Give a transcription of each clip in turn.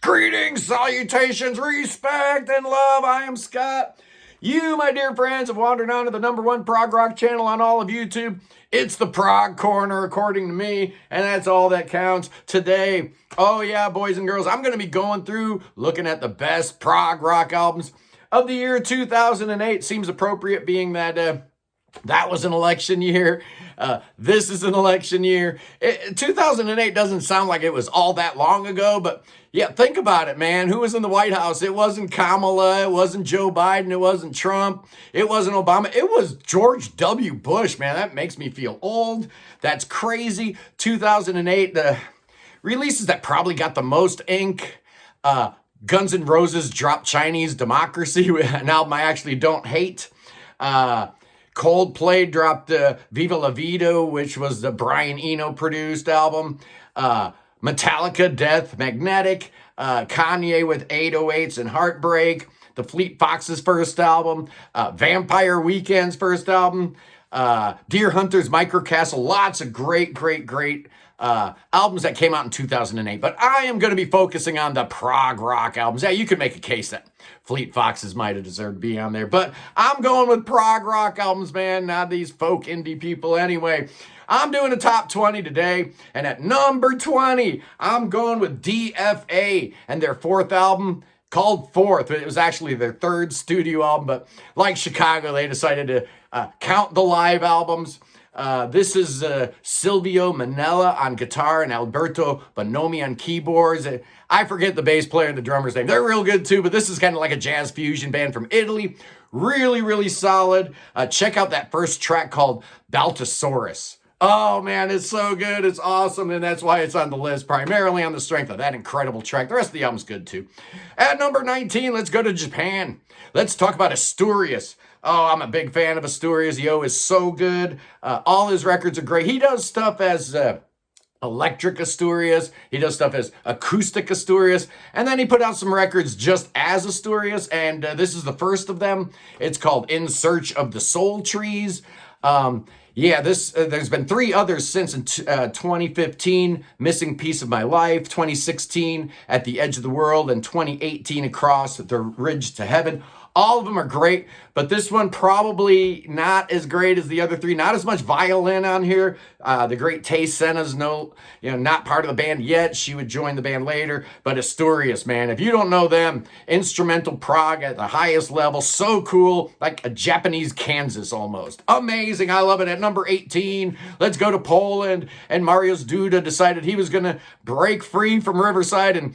Greetings, salutations, respect, and love. I am Scott. You, my dear friends, have wandered onto the #1 prog rock channel on all of YouTube. It's the Prog Corner, according to me, and that's all that counts today. Oh yeah, boys and girls, I'm going to be going through, looking at the best prog rock albums of the year 2008. Seems appropriate, being that that was an election year. This is an election year. 2008 doesn't sound like it was all that long ago, but yeah, think about it, man. Who was in the White House? It wasn't Kamala. It wasn't Joe Biden. It wasn't Trump. It wasn't Obama. It was George W. Bush, man. That makes me feel old. That's crazy. 2008, the releases that probably got the most ink. Guns N' Roses dropped Chinese Democracy, an album I actually don't hate. Coldplay dropped Viva La Vida, which was the Brian Eno produced album. Metallica, Death Magnetic. Kanye with 808s and Heartbreak. The Fleet Foxes' first album. Vampire Weekend's first album. Deer Hunter's Microcastle. Lots of great albums that came out in 2008. But I am going to be focusing on the prog rock albums. Yeah, you could make a case that Fleet Foxes might have deserved to be on there. But I'm going with prog rock albums, man. Not these folk indie people anyway. I'm doing a top 20 today. And at number 20, I'm going with DFA and their fourth album called Fourth. It was actually their third studio album. But like Chicago, they decided to count the live albums. This is Silvio Manella on guitar and Alberto Bonomi on keyboards. I forget the bass player and the drummer's name. They're real good too, but this is kind of like a jazz fusion band from Italy. Really solid. Check out that first track called Baltosaurus. Oh man, it's so good. It's awesome, and that's why it's on the list, primarily on the strength of that incredible track. The rest of the album's good too. At number 19, let's go to Japan. Let's talk about Asturias. Oh, I'm a big fan of Asturias. Yo is so good. All his records are great. He does stuff as electric Asturias. He does stuff as acoustic Asturias. And then he put out some records just as Asturias. And this is the first of them. It's called In Search of the Soul Trees. There's been three others since in 2015, Missing Piece of My Life, 2016, At the Edge of the World, and 2018, Across the Ridge to Heaven. All of them are great, but this one probably not as great as the other three. Not as much violin on here. The great Tay Senna's not part of the band yet. She would join the band later. But Asturias, man, if you don't know them, instrumental prog at the highest level. So cool, like a Japanese Kansas almost. Amazing, I love it. At number 18, let's go to Poland. And Mariusz Duda decided he was going to break free from Riverside and,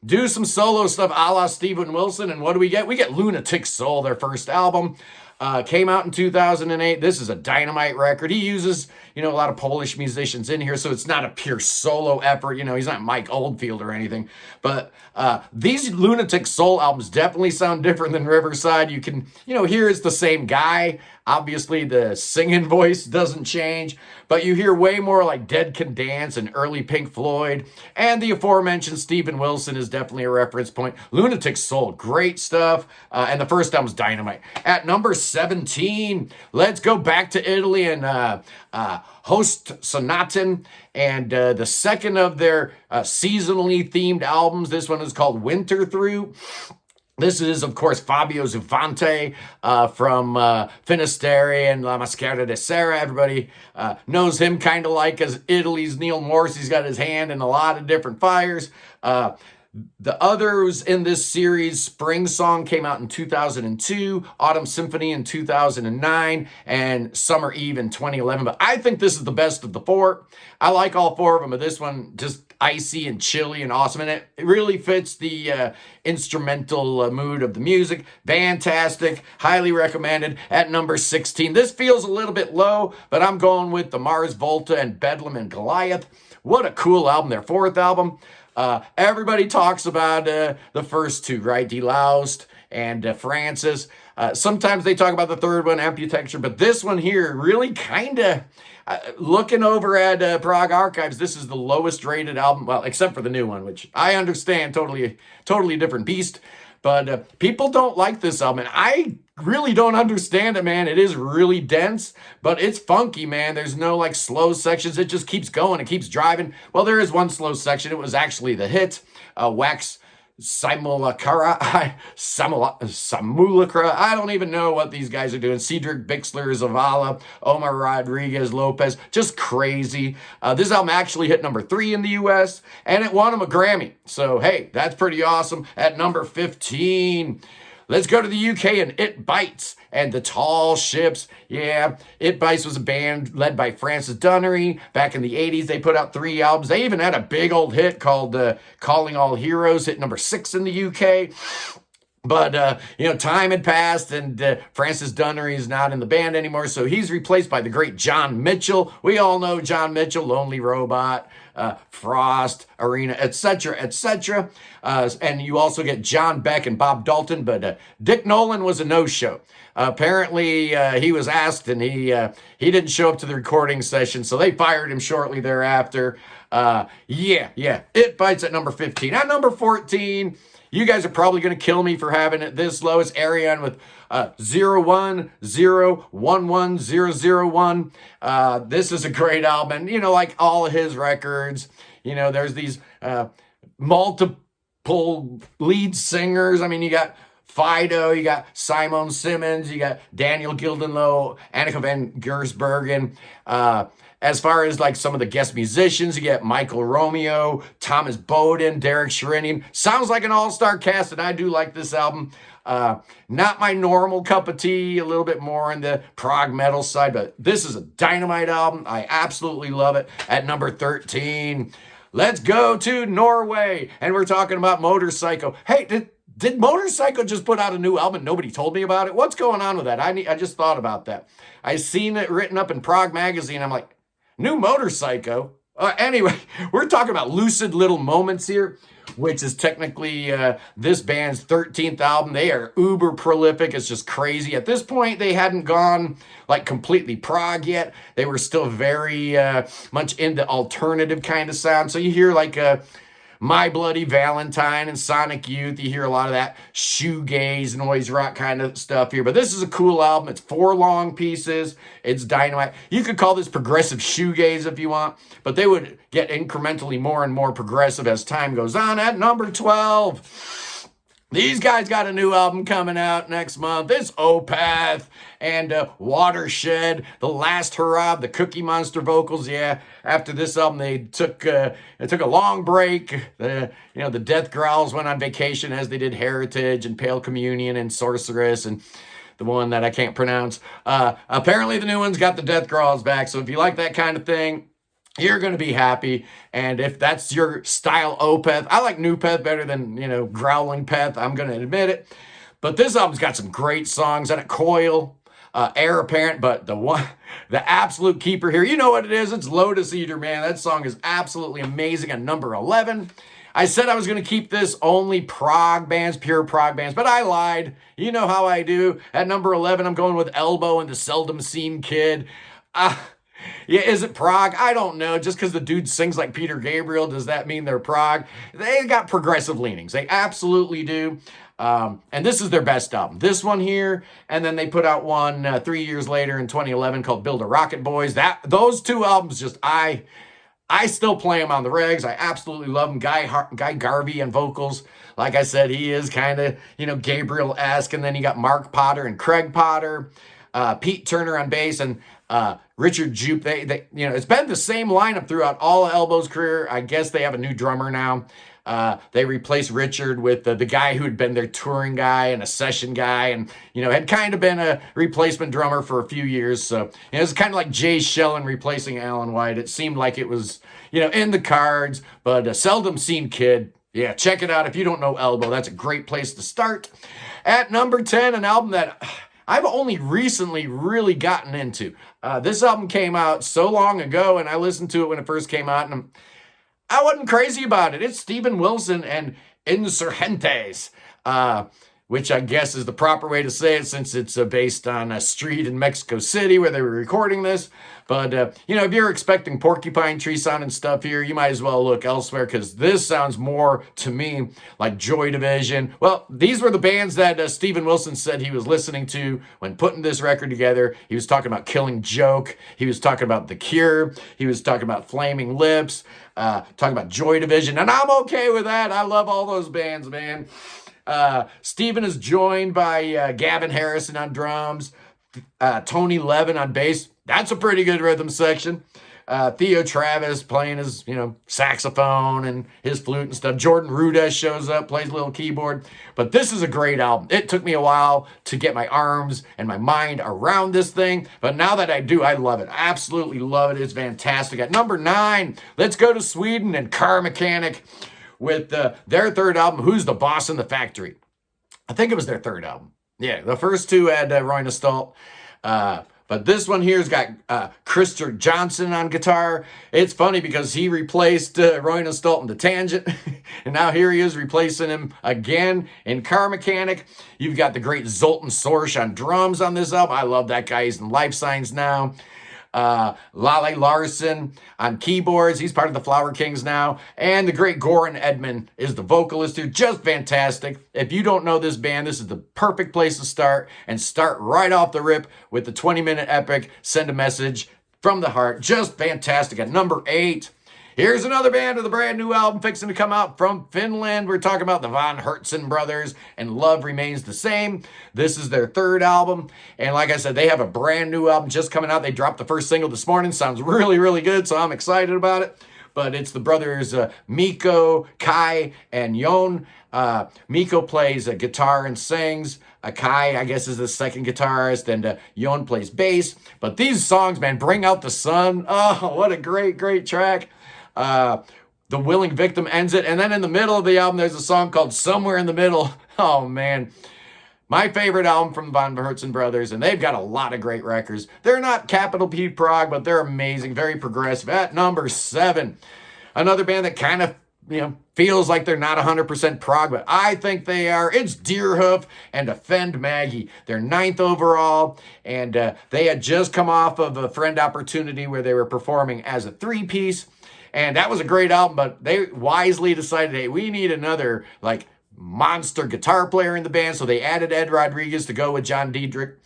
do some solo stuff a la Steven Wilson. And what do we get? We get Lunatic Soul, their first album. Came out in 2008. This is a dynamite record. He uses, a lot of Polish musicians in here, so it's not a pure solo effort. He's not Mike Oldfield or anything. But these Lunatic Soul albums definitely sound different than Riverside. You can, hear it's the same guy. Obviously, the singing voice doesn't change, but you hear way more like Dead Can Dance and early Pink Floyd. And the aforementioned Steven Wilson is definitely a reference point. Lunatic Soul, great stuff. And the first album's dynamite. At number 17, let's go back to Italy and Host Sonatin, and the second of their seasonally themed albums. This one is called Winter Through. This is, of course, Fabio Zufante from Finisterre and La Mascara de Sera. Everybody knows him kind of like as Italy's Neil Morse. He's got his hand in a lot of different fires. The others in this series, Spring Song came out in 2002, Autumn Symphony in 2009, and Summer Eve in 2011. But I think this is the best of the four. I like all four of them, but this one just icy and chilly and awesome. And it really fits the instrumental mood of the music. Fantastic. Highly recommended. At number 16, this feels a little bit low, but I'm going with the Mars Volta and Bedlam and Goliath. What a cool album. Their fourth album. Everybody talks about the first two, right? Deloused and Francis. Sometimes they talk about the third one, Amputecture, but this one here really kind of, looking over at Prog Archives, this is the lowest rated album, well, except for the new one, which I understand, totally different beast. But people don't like this album, and I really don't understand it, man. It is really dense, but it's funky, man. There's no like slow sections. It just keeps going. It keeps driving. Well, there is one slow section. It was actually the hit, Wax Simulacra. I don't even know what these guys are doing. Cedric Bixler, Zavala, Omar Rodriguez, Lopez. Just crazy. This album actually hit number 3 in the US, and it won him a Grammy. So, hey, that's pretty awesome. At number 15, let's go to the UK and It Bites and the Tall Ships. Yeah, It Bites was a band led by Francis Dunnery. Back in the 80s, they put out 3 albums. They even had a big old hit called Calling All Heroes, hit number 6 in the UK. But, time had passed, and Francis Dunnery is not in the band anymore, so he's replaced by the great John Mitchell. We all know John Mitchell, Lonely Robot, Frost, Arena, etc., etc. And you also get John Beck and Bob Dalton, but Dick Nolan was a no-show. Apparently, he was asked, and he didn't show up to the recording session, so they fired him shortly thereafter. It Bites at number 15. At number 14... you guys are probably going to kill me for having it this low. It's Ariane with 01011001. This is a great album. And, like all of his records, there's these multiple lead singers. I mean, you got Fido, you got Simon Simmons, you got Daniel Gildenlow, Annika van Gersbergen. As far as like some of the guest musicians, you get Michael Romeo, Thomas Bowden, Derek Sherinian. Sounds like an all-star cast, and I do like this album. Not my normal cup of tea, a little bit more on the prog metal side, but this is a dynamite album. I absolutely love it. At number 13, let's go to Norway, and we're talking about Motorpsycho. Hey, did Motorpsycho just put out a new album and nobody told me about it? What's going on with that? I just thought about that. I seen it written up in Prog Magazine. I'm like, new Motorpsycho? Anyway, we're talking about Lucid Little Moments here, which is technically this band's 13th album. They are uber prolific. It's just crazy. At this point, they hadn't gone like completely prog yet. They were still very much into alternative kind of sound. So you hear like My Bloody Valentine and Sonic Youth. You hear a lot of that shoegaze, noise rock kind of stuff here. But this is a cool album. It's 4 long pieces. It's dynamite. You could call this progressive shoegaze if you want, but they would get incrementally more and more progressive as time goes on. At number 12, these guys got a new album coming out next month. It's Opeth and Watershed, The Last Hurrah, the Cookie Monster vocals. Yeah, after this album, they took a long break. The Death Growls went on vacation, as they did Heritage and Pale Communion and Sorceress and the one that I can't pronounce. Apparently, the new one's got the Death Growls back. So if you like that kind of thing, you're going to be happy. And if that's your style Opeth, I like new Peth better than, growling Peth. I'm going to admit it. But this album's got some great songs on it. Coil, Heir Apparent, but the absolute keeper here, you know what it is? It's Lotus Eater, man. That song is absolutely amazing at number 11. I said I was going to keep this only prog bands, pure prog bands, but I lied. You know how I do. At number 11, I'm going with Elbow and the Seldom Seen Kid. Yeah, is it prog? I don't know. Just because the dude sings like Peter Gabriel, does that mean they're prog? They got progressive leanings. They absolutely do. And this is their best album. This one here, and then they put out one 3 years later in 2011 called Build a Rocket Boys. Those 2 albums, just I still play them on the regs. I absolutely love them. Guy Garvey and vocals. Like I said, he is kind of, Gabriel-esque. And then you got Mark Potter and Craig Potter, Pete Turner on bass, and Richard Jupe. They it's been the same lineup throughout all of Elbow's career. I guess they have a new drummer now. They replaced Richard with the guy who had been their touring guy and a session guy, and had kind of been a replacement drummer for a few years. So it was kind of like Jay Shellen replacing Alan White. It seemed like it was in the cards. But a Seldom Seen Kid, yeah, check it out if you don't know Elbow. That's a great place to start. At number 10, an album that I've only recently really gotten into. This album came out so long ago, and I listened to it when it first came out, and I wasn't crazy about it. It's Steven Wilson and Insurgentes. which I guess is the proper way to say it since it's based on a street in Mexico City where they were recording this. But, you know, if you're expecting Porcupine Tree sound and stuff here, you might as well look elsewhere because this sounds more to me like Joy Division. Well, these were the bands that Steven Wilson said he was listening to when putting this record together. He was talking about Killing Joke. He was talking about The Cure. He was talking about Flaming Lips, talking about Joy Division. And I'm okay with that. I love all those bands, man. Steven is joined by Gavin Harrison on drums, Tony Levin on bass. That's a pretty good rhythm section. Theo Travis playing his, you know, saxophone and his flute and stuff. Jordan Rudess shows up, plays a little keyboard. But this is a great album. It took me a while to get my arms and my mind around this thing. But now that I do, I love it. I absolutely love it. It's fantastic. At number 9, let's go to Sweden and Car Mechanic with their third album, Who's the Boss in the Factory? I think it was their third album. Yeah, the first two had Roy Nostalt. But this one here's got Krister Johnson on guitar. It's funny because he replaced Roy Nostalt in The Tangent. And now here he is replacing him again in Car Mechanic. You've got the great Zoltan Sorsh on drums on this album. I love that guy. He's in Life Signs now. Lale Larson on keyboards. He's part of the Flower Kings now. And the great Goran Edman is the vocalist here. Just fantastic. If you don't know this band, this is the perfect place to start. And start right off the rip with the 20-minute epic, Send a Message from the Heart. Just fantastic. At number 8, here's another band with a brand new album fixing to come out from Finland. We're talking about the Von Hertzen brothers and Love Remains the Same. This is their third album. And like I said, they have a brand new album just coming out. They dropped the first single this morning. Sounds really, really good, so I'm excited about it. But it's the brothers Mikko, Kai, and Jon. Mikko plays guitar and sings. Kai, I guess, is the second guitarist, and Jon plays bass. But these songs, man, Bring Out the Sun. Oh, what a great, great track. The Willing Victim ends it. And then in the middle of the album, there's a song called Somewhere in the Middle. Oh, man. My favorite album from the Von Hertzen brothers, and they've got a lot of great records. They're not capital P prog, but they're amazing, very progressive. At number 7, another band that kind of, you know, feels like they're not 100% prog, but I think they are. It's Deerhoof and Offend Maggie. They're 9th overall, and they had just come off of a Friend Opportunity where they were performing as a 3-piece. And that was a great album, but they wisely decided, hey, we need another, like, monster guitar player in the band. So they added Ed Rodriguez to go with John Diedrich.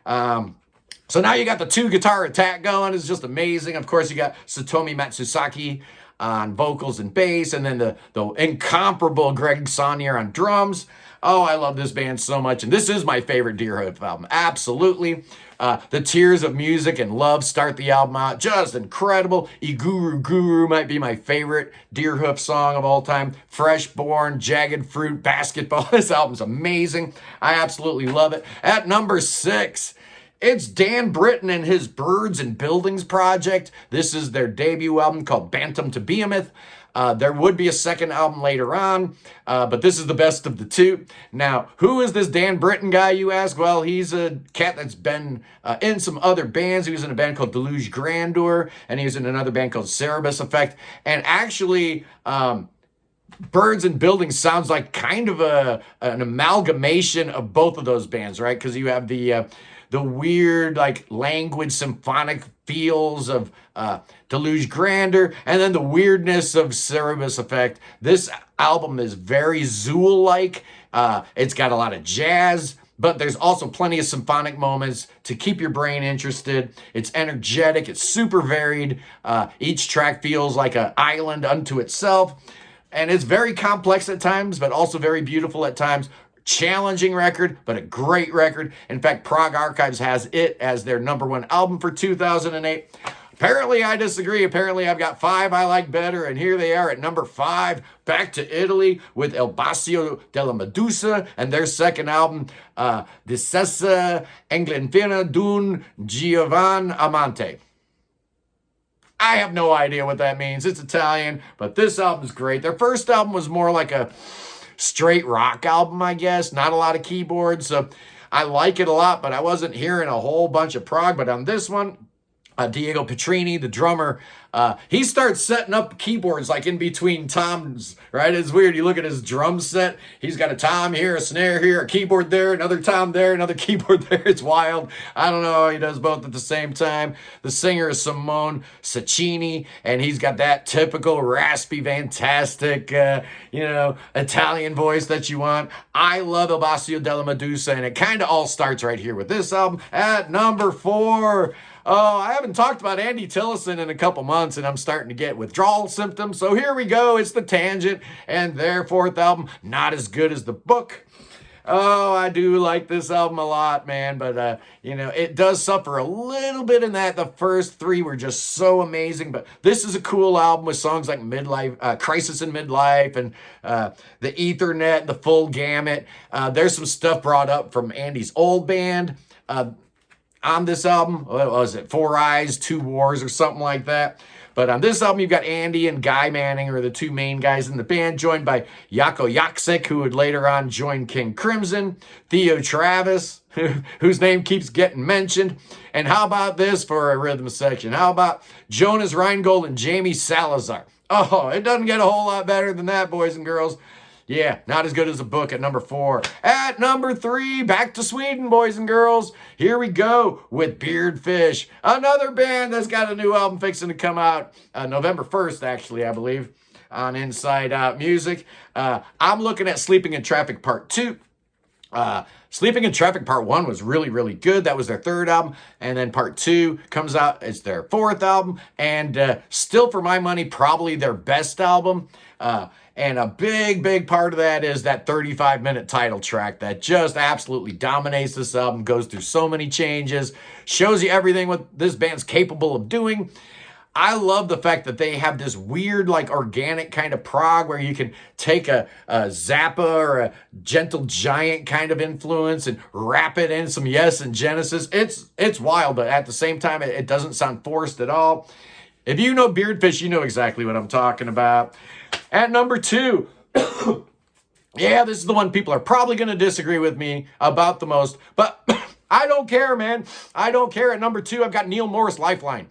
So now you got the 2-guitar attack going. It's just amazing. Of course, you got Satomi Matsusaki on vocals and bass, and then the incomparable Greg Saunier on drums. Oh, I love this band so much. And this is my favorite Deerhoof album. Absolutely. The Tears of Music and Love start the album out. Just incredible. Iguru Guru might be my favorite Deerhoof song of all time. Fresh Born, Jagged Fruit, Basketball. This album's amazing. I absolutely love it. At number 6, it's Dan Britton and his Birds and Buildings project. This is their debut album called Bantam to Behemoth. There would be a second album later on, but this is the best of the two. Now, who is this Dan Britton guy, you ask? Well, he's a cat that's been in some other bands. He was in a band called Deluge Grandeur, and he was in another band called Cerebus Effect. And actually, Birds and Buildings sounds like kind of an amalgamation of both of those bands, right? Because you have the weird, like, languid symphonic feels of Deluge Grandeur, and then the weirdness of Cerebus Effect. This album is very Zool-like. It's got a lot of jazz, but there's also plenty of symphonic moments to keep your brain interested. It's energetic. It's super varied. Each track feels like an island unto itself, and it's very complex at times, but also very beautiful at times. Challenging record, but a great record. In fact, Prog Archives has it as their #1 album for 2008. Apparently, I disagree. Apparently, I've got 5 I like better, and here they are at number 5, back to Italy with El Bacio della Medusa and their second album, Discesa Englanfina d'un Giovan Amante. I have no idea what that means. It's Italian, but this album's great. Their first album was more like a straight rock album, I guess. Not a lot of keyboards. So I like it a lot, but I wasn't hearing a whole bunch of prog. But on this one, Diego Petrini, the drummer, he starts setting up keyboards like in between toms, right? It's weird. You look at his drum set, he's got a tom here, a snare here, a keyboard there, another tom there, another keyboard there. It's wild. I don't know how he does both at the same time. The singer is Simone Cecchini, and he's got that typical raspy, fantastic, Italian voice that you want. I love Il Bacio della Medusa, and it kind of all starts right here with this album at number 4. Oh, I haven't talked about Andy Tillison in a couple months, and I'm starting to get withdrawal symptoms. So here we go. It's The Tangent, and their 4th album, not as good as the book. Oh, I do like this album a lot, man. But, it does suffer a little bit in that the first 3 were just so amazing. But this is a cool album with songs like Midlife, Crisis in Midlife, and The Ethernet, the full gamut. There's some stuff brought up from Andy's old band. On this album, what was it? 4 Eyes, 2 Wars, or something like that. But on this album, you've got Andy and Guy Manning, who are the 2 main guys in the band, joined by Jaco Jaksik, who would later on join King Crimson, Theo Travis, whose name keeps getting mentioned. And how about this for a rhythm section? How about Jonas Reingold and Jamie Salazar? Oh, it doesn't get a whole lot better than that, boys and girls. Yeah, not as good as the book at number 4. At number 3, back to Sweden, boys and girls. Here we go with Beardfish, another band that's got a new album fixing to come out November 1st, actually, I believe, on Inside Out Music. I'm looking at Sleeping in Traffic Part 2. Sleeping in Traffic Part 1 was really, really good. That was their 3rd album. And then Part 2 comes out. It's their 4th album. And still, for my money, probably their best album. And a big, big part of that is that 35-minute title track that just absolutely dominates this album, goes through so many changes, shows you everything what this band's capable of doing. I love the fact that they have this weird, like, organic kind of prog where you can take a Zappa or a Gentle Giant kind of influence and wrap it in some Yes and Genesis. It's wild, but at the same time, it doesn't sound forced at all. If you know Beardfish, you know exactly what I'm talking about. At number 2, yeah, this is the one people are probably going to disagree with me about the most, but I don't care, man. I don't care. At number 2, I've got Neil Morris, Lifeline.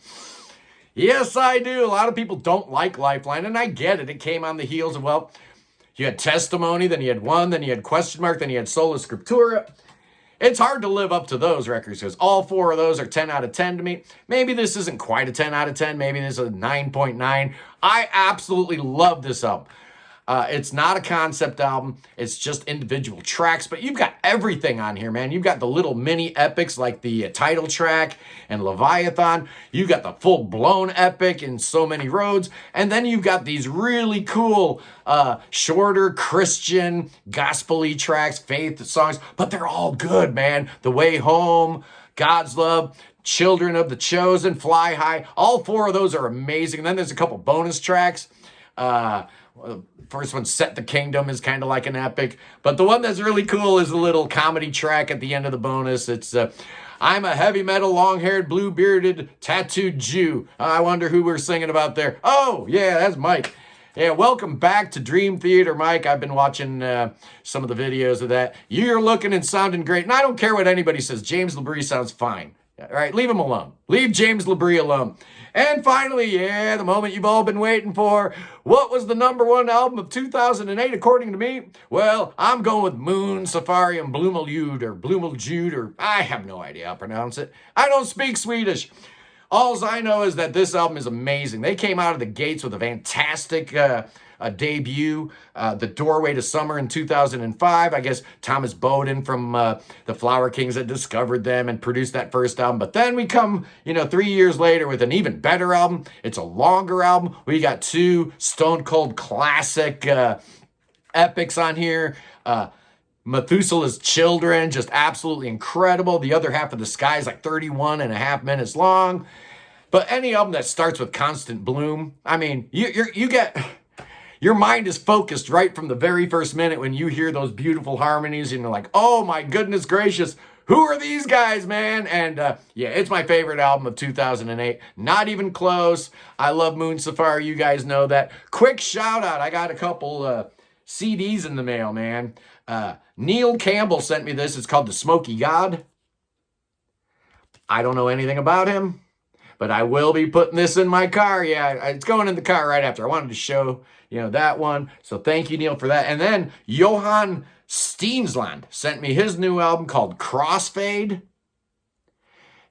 Yes, I do. A lot of people don't like Lifeline, and I get it. It came on the heels of, well, you had Testimony, then you had One, then you had Question Mark, then you had Sola Scriptura. It's hard to live up to those records because all 4 of those are 10 out of 10 to me. Maybe this isn't quite a 10 out of 10. Maybe this is a 9.9. I absolutely love this album. It's not a concept album. It's just individual tracks, but you've got everything on here, man. You've got the little mini epics like the title track and Leviathan. You've got the full-blown epic in So Many Roads. And then you've got these really cool, shorter Christian, gospel-y tracks, faith songs, but they're all good, man. The Way Home, God's Love, Children of the Chosen, Fly High. All 4 of those are amazing. And then there's a couple bonus tracks. First one, Set the Kingdom, is kind of like an epic. But the one that's really cool is the little comedy track at the end of the bonus. It's I'm a heavy metal, long-haired, blue-bearded, tattooed Jew. I wonder who we're singing about there. Oh, yeah, that's Mike. Yeah, welcome back to Dream Theater, Mike. I've been watching some of the videos of that. You're looking and sounding great. And I don't care what anybody says. James LaBrie sounds fine. All right, leave him alone. Leave James LaBrie alone. And finally, yeah, the moment you've all been waiting for. What was the number 1 album of 2008 according to me? Well, I'm going with Moon, Safari, and Bloomeljude, or I have no idea how to pronounce it. I don't speak Swedish. All I know is that this album is amazing. They came out of the gates with a fantastic debut, The Doorway to Summer in 2005. I guess Thomas Bowden from the Flower Kings had discovered them and produced that first album. But then we come, 3 years later with an even better album. It's a longer album. We got 2 stone cold classic epics on here. Methuselah's Children, just absolutely incredible. The other half of the sky is like 31 and a half minutes long. But any album that starts with Constant Bloom, I mean, you get... Your mind is focused right from the very first minute when you hear those beautiful harmonies and you're like, oh my goodness gracious, who are these guys, man? And yeah, it's my favorite album of 2008. Not even close. I love Moon Safari. You guys know that. Quick shout out. I got a couple CDs in the mail, man. Neil Campbell sent me this. It's called The Smoky God. I don't know anything about him. but I will be putting this in my car. Yeah, it's going in the car right after. I wanted to show, that one. So thank you, Neil, for that. And then Johan Steensland sent me his new album called Crossfade.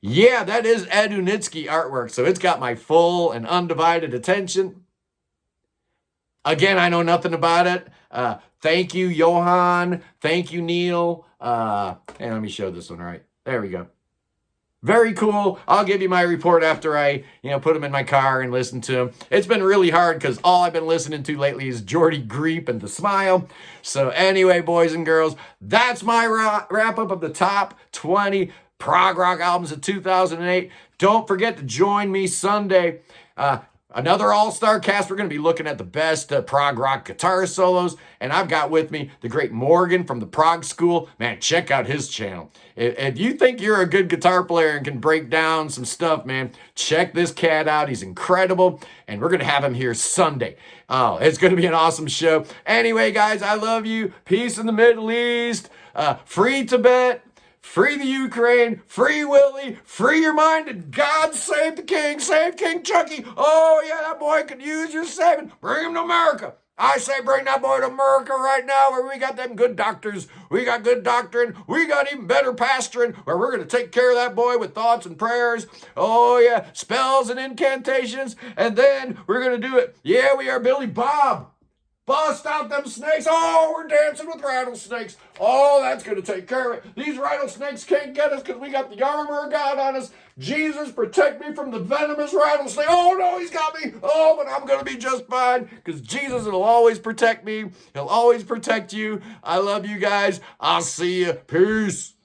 Yeah, that is Ed Unitsky artwork, so it's got my full and undivided attention. Again, I know nothing about it. Thank you, Johan. Thank you, Neil. And let me show this one right. There we go. Very cool. I'll give you my report after I, put them in my car and listen to them. It's been really hard because all I've been listening to lately is Jordy Greep and The Smile. So anyway, boys and girls, that's my wrap up of the top 20 Prog Rock albums of 2008. Don't forget to join me Sunday. Another all-star cast. We're going to be looking at the best prog rock guitar solos. And I've got with me the great Morgan from the Prog School. Man, check out his channel. If you think you're a good guitar player and can break down some stuff, man, check this cat out. He's incredible. And we're going to have him here Sunday. Oh, it's going to be an awesome show. Anyway, guys, I love you. Peace in the Middle East. Free Tibet. Free the Ukraine, free Willie, free your mind, and God save the king, save King Chucky. Oh, yeah, that boy could use your saving. Bring him to America. I say bring that boy to America right now where we got them good doctors, we got good doctrine, we got even better pastoring where we're going to take care of that boy with thoughts and prayers. Oh, yeah, spells and incantations, and then we're going to do it. Yeah, we are Billy Bob. Bust out them snakes. Oh, we're dancing with rattlesnakes. Oh, that's going to take care of it. These rattlesnakes can't get us because we got the armor of God on us. Jesus, protect me from the venomous rattlesnake. Oh, no, he's got me. Oh, but I'm going to be just fine because Jesus will always protect me. He'll always protect you. I love you guys. I'll see you. Peace.